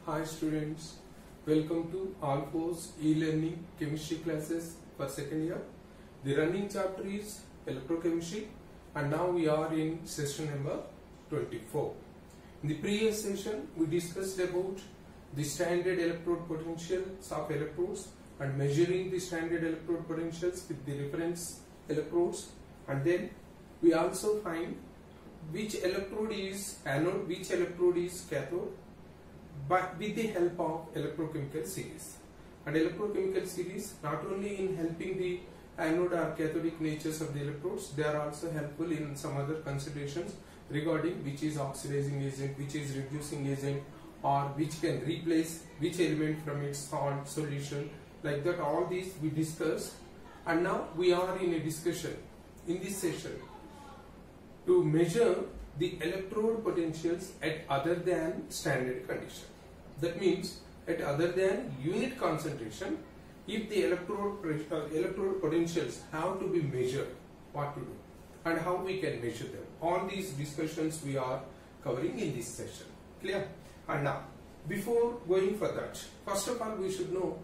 Hi students, welcome to Alphos e-learning chemistry classes for second year. The running chapter is electrochemistry and now we are in session number 24. In the previous session we discussed about the standard electrode potentials of electrodes and measuring the standard electrode potentials with the reference electrodes, and then we also find which electrode is anode, which electrode is cathode, but with the help of electrochemical series. And electrochemical series not only in helping the anode or cathodic natures of the electrodes, they are also helpful in some other considerations regarding which is oxidizing agent, which is reducing agent, or which can replace which element from its salt solution. Like that, all these we discussed, and now we are in a discussion in this session to measure the electrode potentials at other than standard condition. That means at other than unit concentration, if the electrode potentials have to be measured, what to do and how we can measure them. All these discussions we are covering in this session. Clear? And now, before going for that, first of all we should know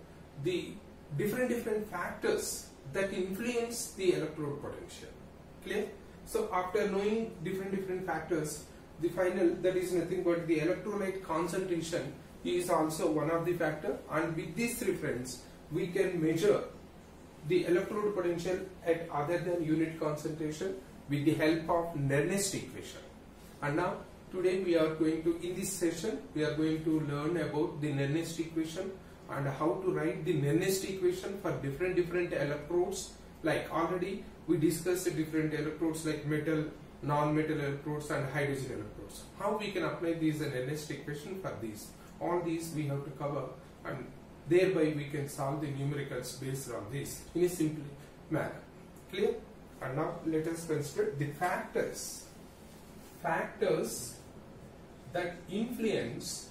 the different factors that influence the electrode potential. Clear? So after knowing different factors, the final, that is nothing but the electrolyte concentration is also one of the factor, and with this reference we can measure the electrode potential at other than unit concentration with the help of Nernst equation. And now today we are going to, in this session we are going to learn about the Nernst equation and how to write the Nernst equation for different electrodes. Like already we discussed different electrodes like metal, non-metal electrodes and hydrogen electrodes. How we can apply these Nernst equation for these. All these we have to cover, and thereby we can solve the numericals based on this in a simple manner. Clear? And now let us consider the factors that influence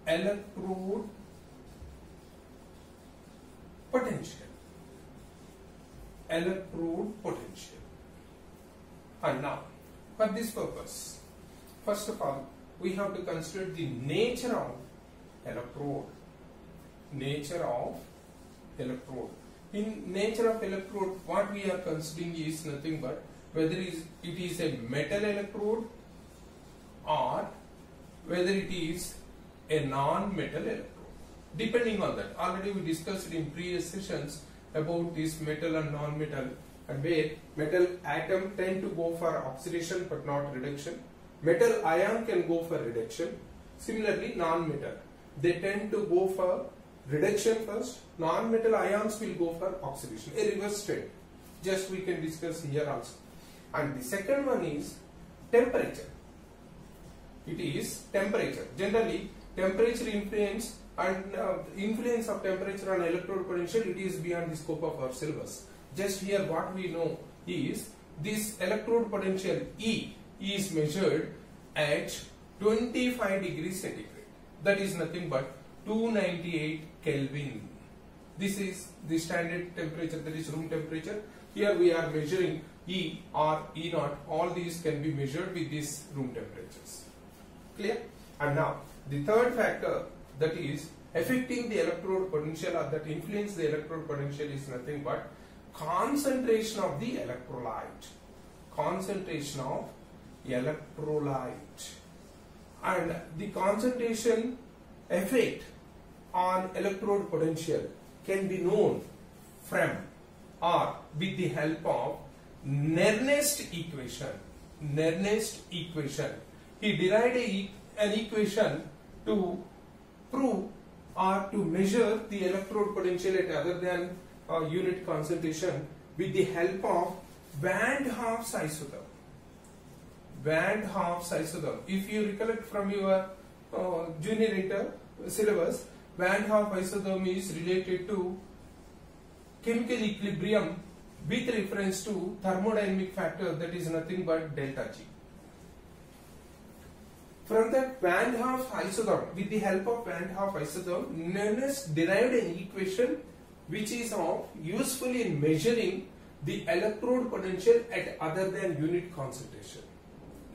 electrode potential. And now, for this purpose, first of all, we have to consider the nature of electrode. In nature of electrode, what we are considering is nothing but whether it is a metal electrode or whether it is a non-metal electrode. Depending on that, already we discussed in previous sessions about this metal and non-metal, and where metal atom tend to go for oxidation but not reduction. Metal ion can go for reduction. Similarly, non-metal, they tend to go for reduction first. Non-metal ions will go for oxidation, a reverse trend. Just we can discuss here also. And the second one is temperature. It is temperature. Generally, temperature influence and influence of temperature on electrode potential, it is beyond the scope of our syllabus. Just here what we know is this electrode potential E is measured at 25 degrees centigrade. That is nothing but 298 Kelvin. This is the standard temperature, that is room temperature. Here we are measuring E or E naught. All these can be measured with these room temperatures. Clear? And now the third factor that is affecting the electrode potential or that influence the electrode potential is nothing but concentration of the electrolyte. And the concentration effect on electrode potential can be known from or with the help of Nernst equation. He derived an equation to prove or to measure the electrode potential at other than unit concentration with the help of Van 't Hoff's isotherm. If you recollect from your junior inter syllabus, Van 't Hoff isotherm is related to chemical equilibrium with reference to thermodynamic factor, that is nothing but delta G. From that Van 't Hoff isotherm, with the help of Van 't Hoff isotherm, Nernst derived an equation which is of useful in measuring the electrode potential at other than unit concentration.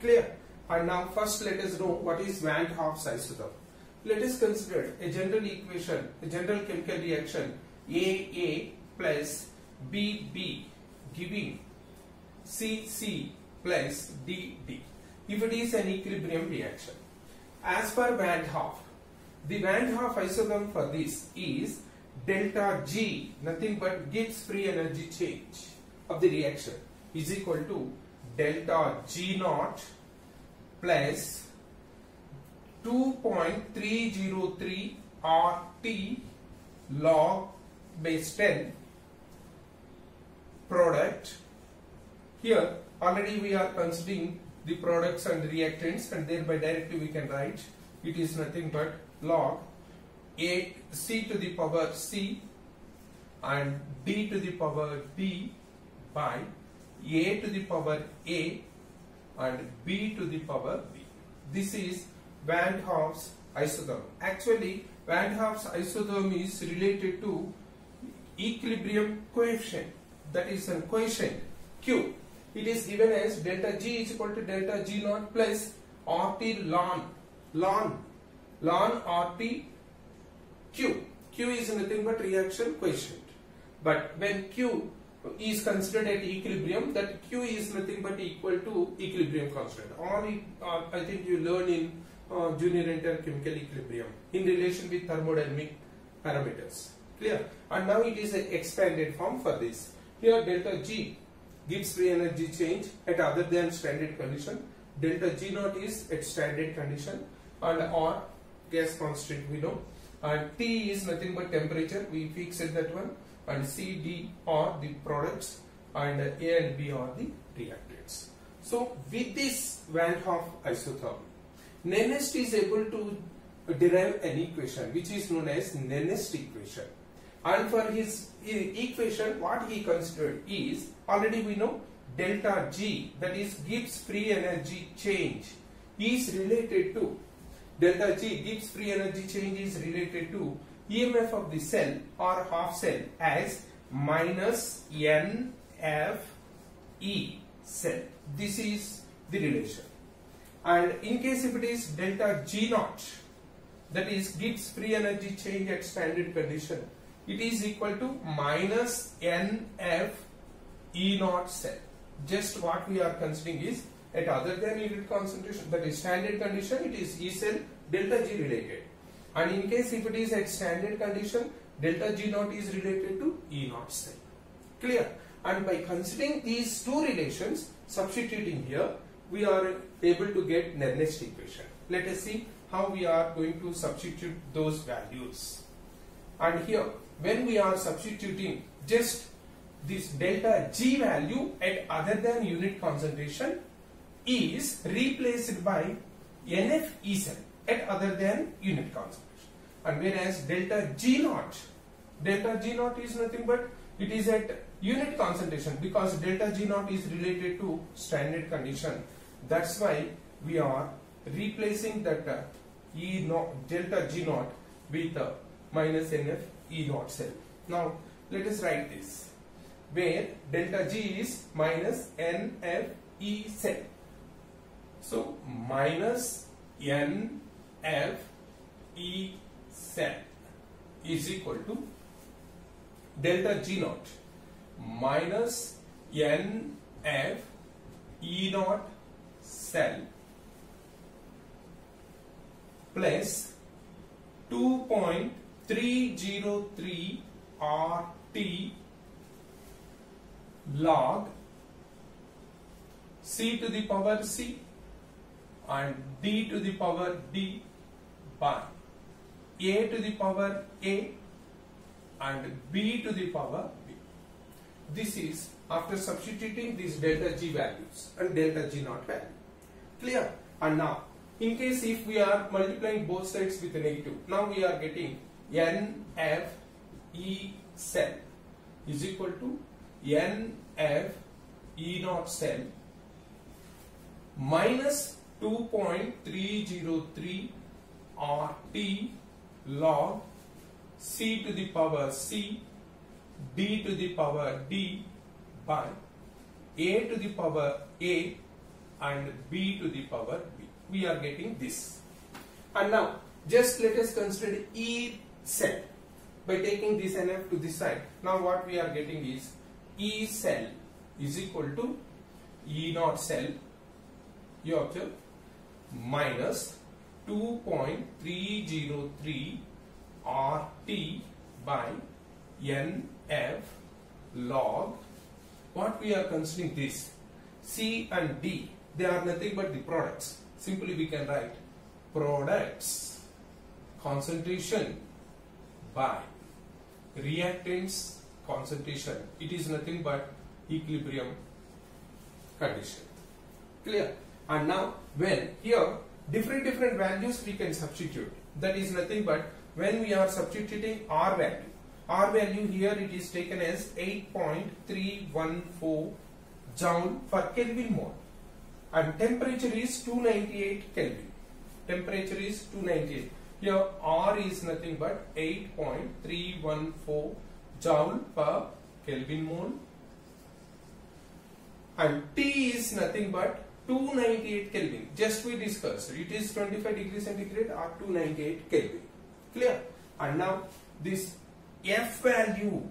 Clear? And now first let us know what is Van 't Hoff's isotherm. Let us consider a general equation, a general chemical reaction AA plus BB giving CC plus DD. If it is an equilibrium reaction. As per Van 't Hoff, the Van 't Hoff isotherm for this is delta G, nothing but Gibbs free energy change of the reaction, is equal to delta G naught plus 2.303 RT log base 10 product. Here already we are considering the products and the reactants, and thereby directly we can write it is nothing but log A C to the power C and D to the power D by A to the power A and B to the power B. This is Van 't Hoff's isotherm. Actually, Van 't Hoff's isotherm is related to equilibrium coefficient, that is a quotient Q. It is given as delta G is equal to delta G naught plus RT ln RT Q. Q is nothing but reaction quotient. But when Q is considered at equilibrium, that Q is nothing but equal to equilibrium constant. Or I think you learn in junior intern chemical equilibrium in relation with thermodynamic parameters. Clear? And now it is an expanded form for this. Here delta G gives free energy change at other than standard condition. Delta G naught is at standard condition, and R gas constant we know, and T is nothing but temperature, we fixed that one, and C, D are the products, and A and B are the reactants. So with this Van 't Hoff isotherm, Nernst is able to derive an equation which is known as Nernst equation. And for his equation, what he considered is, already we know delta G, that is Gibbs free energy change, is related to delta G Gibbs free energy change is related to EMF of the cell or half cell as minus NFE cell. This is the relation. And in case if it is delta G naught, that is Gibbs free energy change at standard condition, it is equal to minus NF E naught cell. Just what we are considering is at other than unit concentration, that is standard condition, it is E cell delta G related. And in case if it is at standard condition, delta G naught is related to E naught cell. Clear? And by considering these two relations, substituting here, we are able to get Nernst equation. Let us see how we are going to substitute those values. And here, when we are substituting just this delta G value at other than unit concentration is replaced by NF E cell at other than unit concentration. And whereas delta G naught is nothing but it is at unit concentration, because delta G naught is related to standard condition. That's why we are replacing that delta G naught with minus NF E naught cell. Now let us write this, where delta G is minus NF E cell. So minus NF E cell is equal to delta G naught minus NF E naught cell plus 2.303 RT log C to the power C and D to the power D by A to the power A and B to the power B. This is after substituting these delta G values and delta G naught value. Clear? And now, in case if we are multiplying both sides with a negative, now we are getting NF E cell is equal to NF E naught cell minus 2.303 RT log C to the power C, D to the power D by a to the power a and b to the power b. We are getting this. And now just let us consider E cell by taking this NF to this side. Now what we are getting is E cell is equal to E naught cell, you observe, minus 2.303 RT by NF log. What we are considering this C and D, they are nothing but the products. Simply we can write products concentration by reactants concentration. It is nothing but equilibrium condition. Clear? And now when here different values we can substitute. That is nothing but when we are substituting R value here it is taken as 8.314 joule per Kelvin mole, and temperature is 298 Kelvin. Temperature is 298. Here R is nothing but 8.314 joule per Kelvin mole, and T is nothing but 298 Kelvin. Just we discussed it is 25 degrees centigrade or 298 Kelvin. Clear? And now this F value,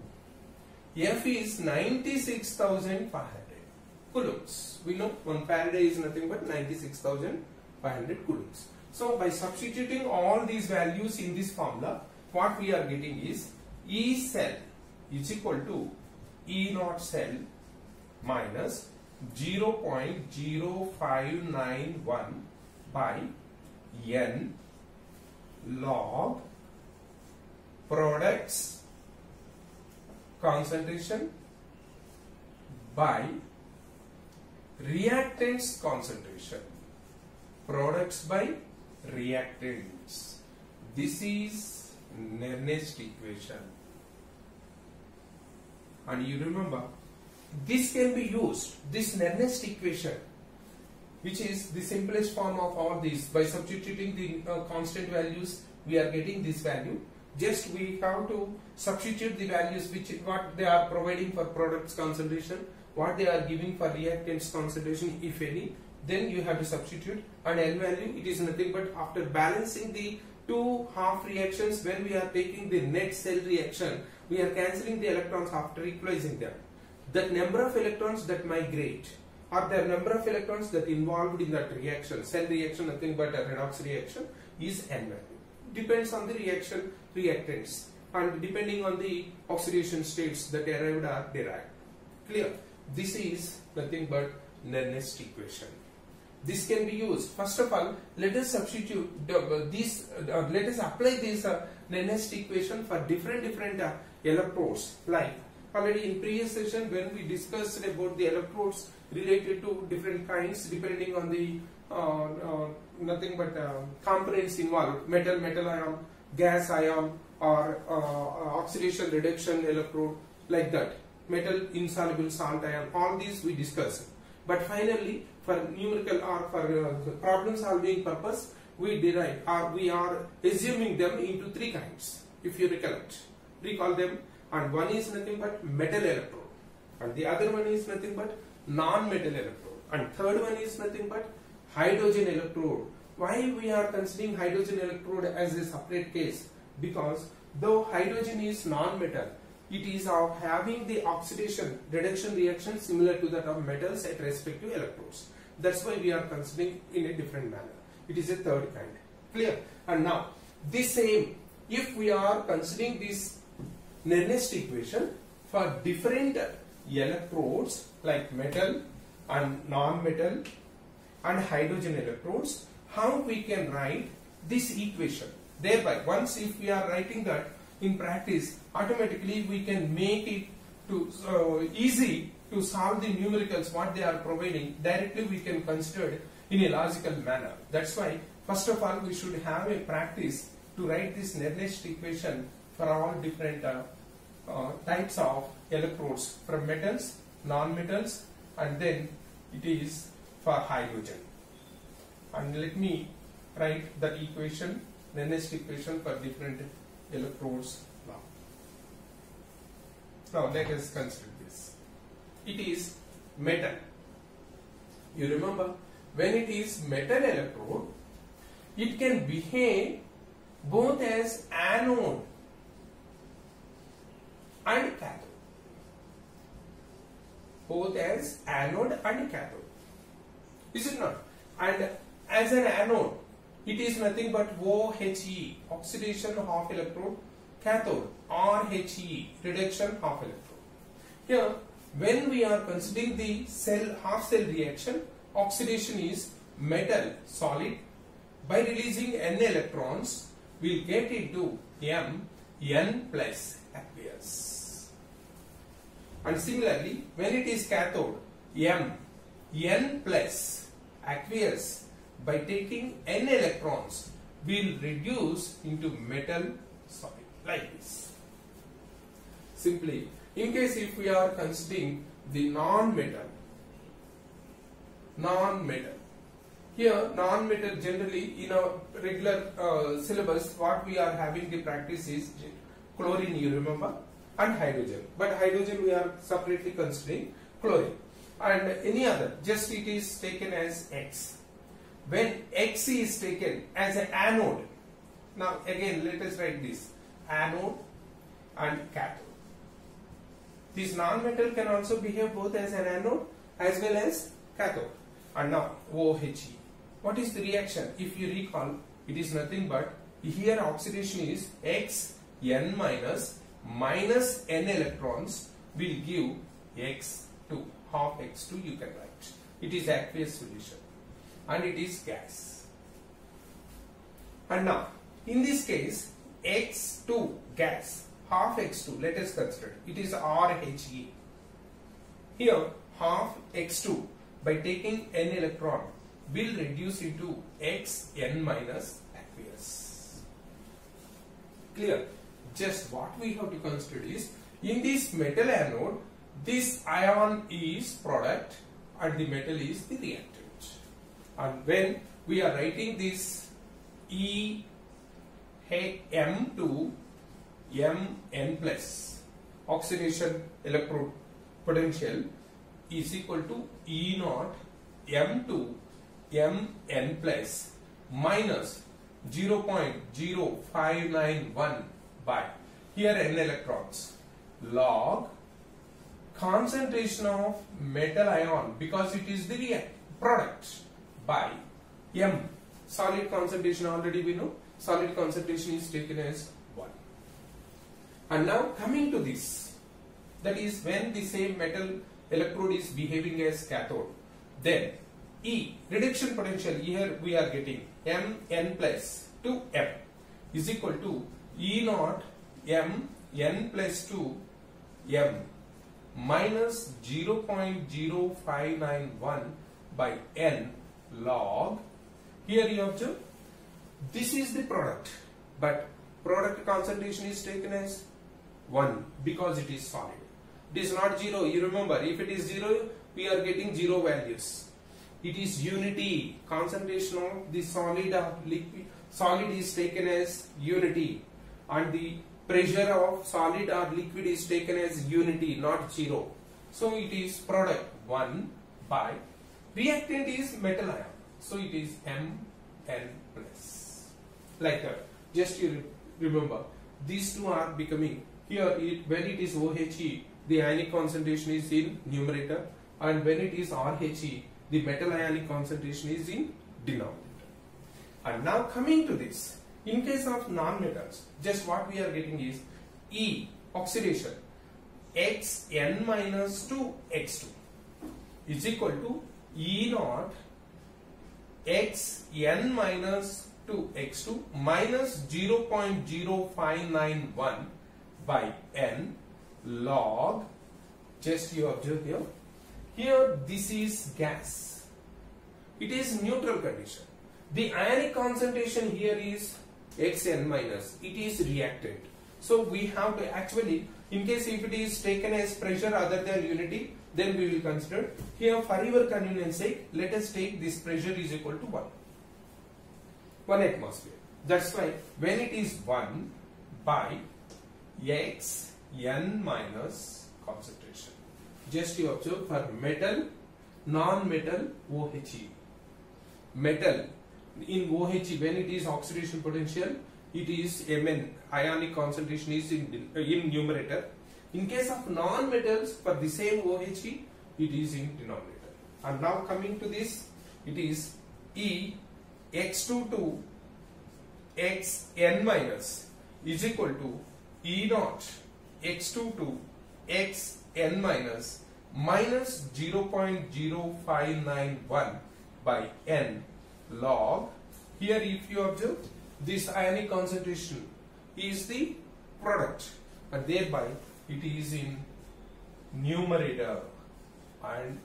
F is 96,500 coulombs. We know 1 Faraday is nothing but 96,500 coulombs. So by substituting all these values in this formula, what we are getting is E cell is equal to E naught cell minus 0.0591 by N log products concentration by reactants concentration. Products by reactants. This is Nernst equation. And you remember, this can be used, this Nernst equation, which is the simplest form of all these. By substituting the constant values, we are getting this value. Just we have to substitute the values which what they are providing for products concentration, what they are giving for reactants concentration, if any. Then you have to substitute, and N value, it is nothing but after balancing the two half reactions, when we are taking the net cell reaction, we are cancelling the electrons after equalizing them. The number of electrons that migrate or the number of electrons that involved in that reaction, cell reaction nothing but a redox reaction, is N value. Depends on the reaction reactants and depending on the oxidation states that arrived or derived. Clear? This is nothing but Nernst equation. This can be used. First of all, let us substitute this. Let us apply this Nernst equation for different electrodes. Like already in previous session when we discussed about the electrodes related to different kinds depending on the nothing but components involved, metal ion, gas ion, or oxidation reduction electrode, like that, metal insoluble salt ion, all these we discussed. But finally for numerical or for problem solving purpose, we derive or we are assuming them into three kinds, if you recall them, and one is nothing but metal electrode, and the other one is nothing but non-metal electrode, and third one is nothing but hydrogen electrode. Why we are considering hydrogen electrode as a separate case? Because though hydrogen is non-metal, it is of having the oxidation reduction reaction similar to that of metals at respective electrodes. That's why we are considering in a different manner. It is a third kind. Clear? And now this same, if we are considering this Nernst equation for different electrodes like metal and non-metal and hydrogen electrodes, how we can write this equation? Thereby, once if we are writing that in practice, automatically we can make it to easy to solve the numericals what they are providing. Directly we can consider it in a logical manner. That's why first of all we should have a practice to write this Nernst equation for all different types of electrodes, from metals, non-metals, and then it is for hydrogen. And let me write the equation, Nernst equation for different electrodes now. Now let us consider this. it is metal. You remember, when it is metal electrode, it can behave both as anode and cathode. Both as anode and cathode. Is it not? And as an anode, it is nothing but OHE, oxidation half electrode, cathode, RHE, reduction half electrode. Here, when we are considering the half cell reaction, oxidation is metal solid. By releasing N electrons, we will get into N plus aqueous. And similarly, when it is cathode, N plus aqueous, by taking N electrons, we will reduce into metal solid, like this. Simply, in case if we are considering the non-metal, here non-metal, generally in a regular syllabus, what we are having the practice is chlorine, you remember, and hydrogen. But hydrogen we are separately considering chlorine. And any other, just it is taken as X. When X is taken as an anode, now again let us write this, anode and cathode. This non-metal can also behave both as an anode as well as cathode. And now OHE. What is the reaction? If you recall, it is nothing but, here oxidation is Xn minus N electrons will give X2, half X2 you can write. It is aqueous solution and it is gas. And now, in this case, X2 gas, half X2, let us consider, it is RHE. Here, half X2, by taking N electron, will reduce into Xn minus aqueous. Clear? Just what we have to consider is, in this metal anode, this ion is product and the metal is the reactant. And when we are writing this M to Mn plus, oxidation electrode potential is equal to E naught M to Mn plus minus 0.0591 by, here N electrons, log concentration of metal ion, because it is the product, by M. Solid concentration already we know, solid concentration is taken as 1. And now coming to this, that is when the same metal electrode is behaving as cathode, then E, reduction potential, here we are getting Mn plus to M is equal to E naught Mn plus 2 M minus 0.0591 by N log, here you observe, this is the product, but product concentration is taken as 1 because it is solid. It is not 0, you remember, if it is 0, we are getting 0 values. It is unity, concentration of the solid or liquid, solid is taken as unity, and the pressure of solid or liquid is taken as unity, not 0. So it is product 1 by, reactant is metal ion, so it is Mn plus, like that. Just you remember, these two are becoming, here when it is OHE, the ionic concentration is in numerator, and when it is RHE, the metal ionic concentration is in denominator. And now coming to this, in case of non-metals, just what we are getting is E, oxidation, Xn minus 2 X2 is equal to E naught Xn minus 2 X2 minus 0.0591 by N log, just you observe here, here this is gas, it is neutral condition. The ionic concentration here is Xn minus, it is reactant. So we have to actually, in case if it is taken as pressure other than unity, then we will consider. Here for your convenience sake, let us take this pressure is equal to 1 atmosphere. That's why when it is 1 by Xn minus concentration. Just you observe for metal, non-metal, OHE. Metal in OHE, when it is oxidation potential, it is Mn, ionic concentration is in numerator. In case of non-metals, for the same OHE, it is in denominator. And now coming to this, it is E x2 to xn minus is equal to E naught x2 to xn minus 0.0591 by n log. Here if you observe, this ionic concentration is the product and thereby it is in numerator and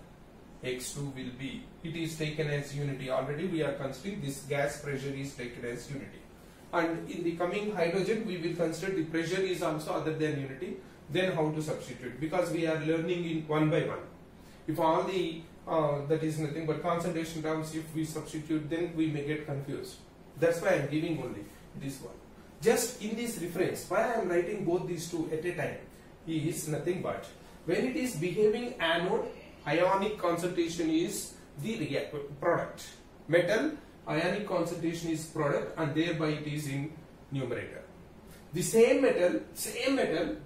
x2 will be, it is taken as unity. Already we are considering this gas pressure is taken as unity, and in the coming hydrogen we will consider the pressure is also other than unity. Then how to substitute, because we are learning in one by one. If all the that is nothing but concentration terms, if we substitute, then we may get confused. That's why I am giving only this one. Just in this reference, why I am writing both these two at a time is nothing but when it is behaving anode, ionic concentration is the product. Metal, ionic concentration is product and thereby it is in numerator. The same metal,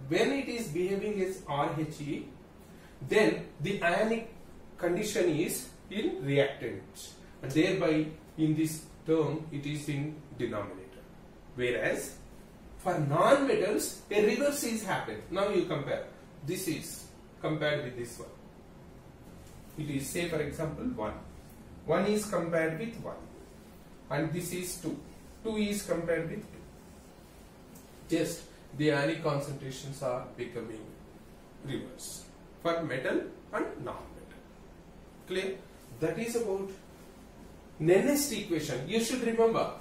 when it is behaving as RHE, then the ionic condition is in reactant and thereby in this term it is in denominator. Whereas for non-metals, a reverse is happened. Now you compare. This is compared with this one. It is, say for example, 1. 1 is compared with 1. And this is 2. 2 is compared with 2. Just the ionic concentrations are becoming reverse for metal and non-metal. Clear? That is about Nernst equation. You should remember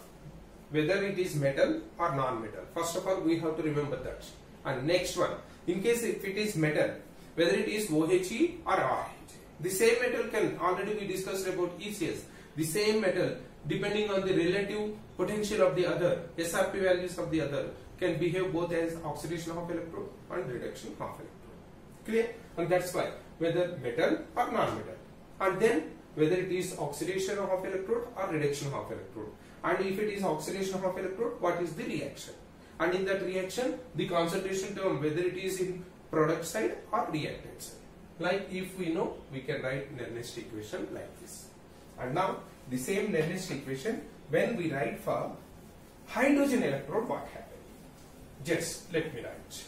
whether it is metal or non-metal. First of all, we have to remember that. And next one, in case if it is metal, whether it is OHE or RHE. The same metal can, already we discussed about ECS. The same metal, depending on the relative potential of the other, SRP values of the other, can behave both as oxidation half electrode and reduction half electrode. Clear? And that's why whether metal or non-metal. And then whether it is oxidation of half electrode or reduction half electrode. And if it is oxidation of half electrode, what is the reaction? And in that reaction, the concentration term, whether it is in product side or reactant side. Like if we know, we can write Nernst equation like this. And now the same Nernst equation, when we write for hydrogen electrode, what happens? Just let me write.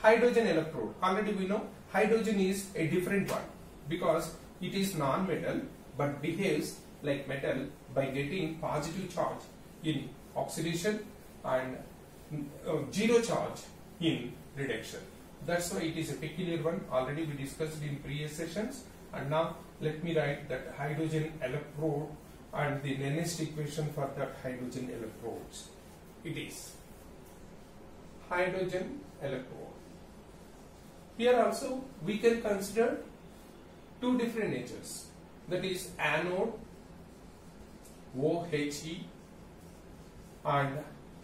Hydrogen electrode, already we know hydrogen is a different one because it is non-metal but behaves like metal by getting positive charge in oxidation and zero charge in reduction. That's why it is a peculiar one. Already we discussed in previous sessions. And now let me write that hydrogen electrode and the Nernst equation for that hydrogen electrodes. It is hydrogen electrode. Here also we can consider two different natures. That is anode, OHE, and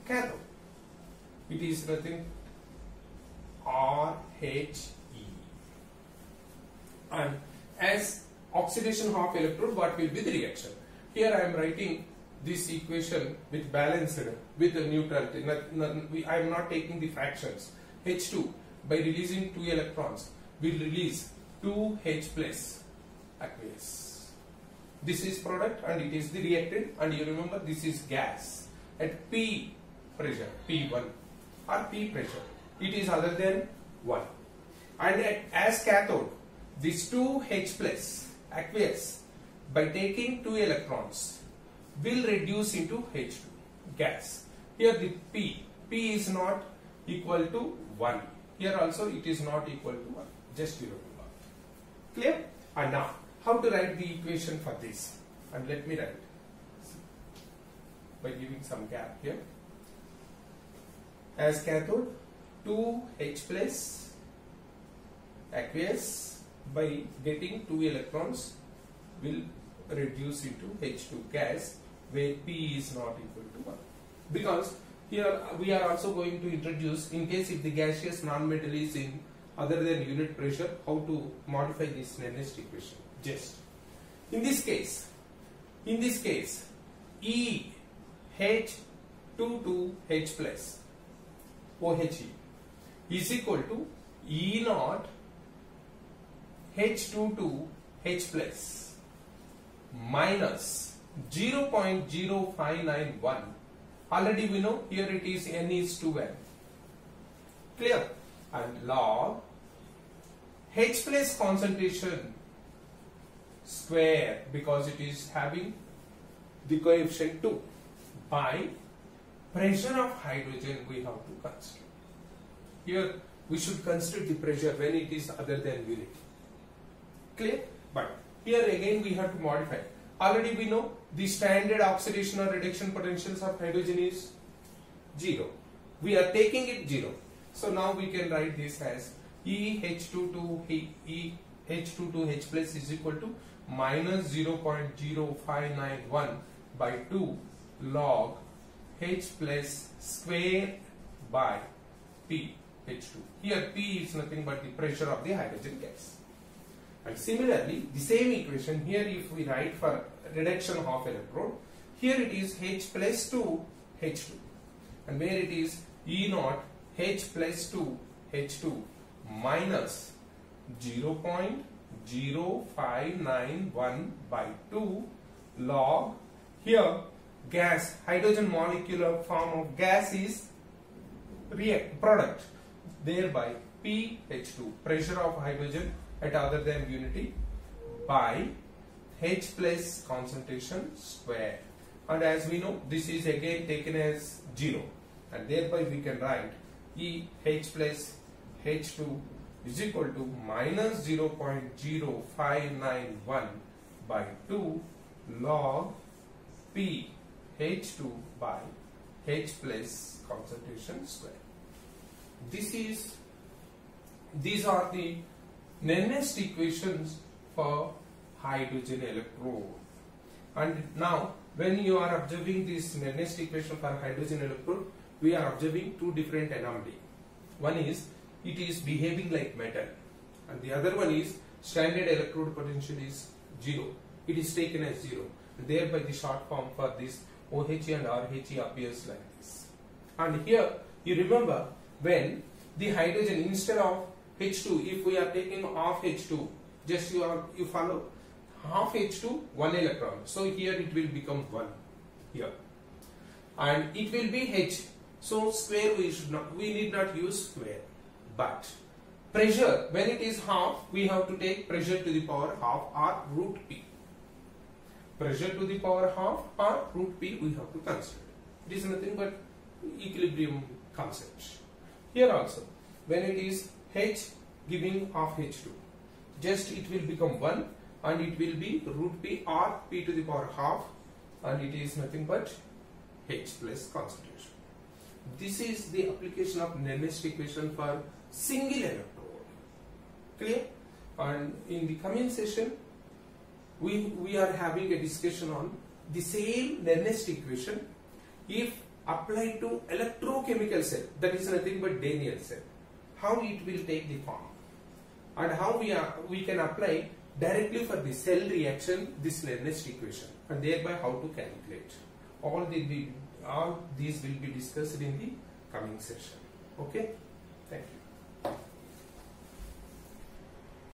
cathode. It is nothing RHE. And as oxidation half electrode, what will be the reaction? Here I am writing this equation with balanced, with the neutrality. I am not taking the fractions. H2, by releasing 2 electrons, will release 2H plus aqueous. This is product and it is the reactant, and you remember this is gas at P pressure, P1 or P pressure. It is other than 1. And as cathode, this 2H plus aqueous, by taking 2 electrons, will reduce into H2 gas. Here the P is not equal to 1. Here also it is not equal to 1. Just you remember. Clear? And now, how to write the equation for this? And let me write by giving some gap here. As cathode, 2H plus aqueous by getting 2 electrons will reduce into H2 gas, where P is not equal to 1. Because here we are also going to introduce, in case if the gaseous non-metal is in other than unit pressure, how to modify this Nernst equation. Just in this case, E H22H plus OHE is equal to E naught H22H plus minus 0.0591. Already we know here it is N is to N. Clear? And log H plus concentration square, because it is having the coefficient 2, by pressure of hydrogen we have to consider. Here we should consider the pressure when it is other than unity. Clear? But here again we have to modify. Already we know the standard oxidation or reduction potentials of hydrogen is 0. We are taking it 0. So now we can write this as EH22H plus is equal to minus 0.0591 by 2 log H plus square by P H2. Here P is nothing but the pressure of the hydrogen gas. And similarly, the same equation here, if we write for reduction of electrode, here it is H plus 2 H2, and where it is E naught H plus 2 H2 minus 0.0591 by 2 log, here gas, hydrogen molecular form of gas is product, thereby pH2, pressure of hydrogen at other than unity, by H plus concentration square. And as we know, this is again taken as 0, and thereby we can write E H plus H2 is equal to minus 0.0591 by 2 log P H2 by H plus concentration square. These are the Nernst equations for hydrogen electrode. And now when you are observing this Nernst equation for hydrogen electrode, we are observing two different anomaly. One is it is behaving like metal, and the other one is standard electrode potential is 0. It is taken as 0, and thereby the short form for this OHE and RHE appears like this. And here you remember, when the hydrogen, instead of H2, if we are taking half H2, just you follow half H2 1 electron, so here it will become 1 here, and it will be H. So square we need not use square, but pressure, when it is half, we have to take pressure to the power half or root P. Pressure to the power half or root P we have to consider. It is nothing but equilibrium concept. Here also, when it is H giving half H2, just it will become 1, and it will be root P or P to the power half, and it is nothing but H plus concentration. This is the application of Nernst equation for single electrode. Clear? And in the coming session, we are having a discussion on the same Nernst equation if applied to electrochemical cell, that is nothing but Daniell cell, how it will take the form, and how we can apply directly for the cell reaction this Nernst equation, and thereby how to calculate. All these will be discussed in the coming session. Okay, thank you.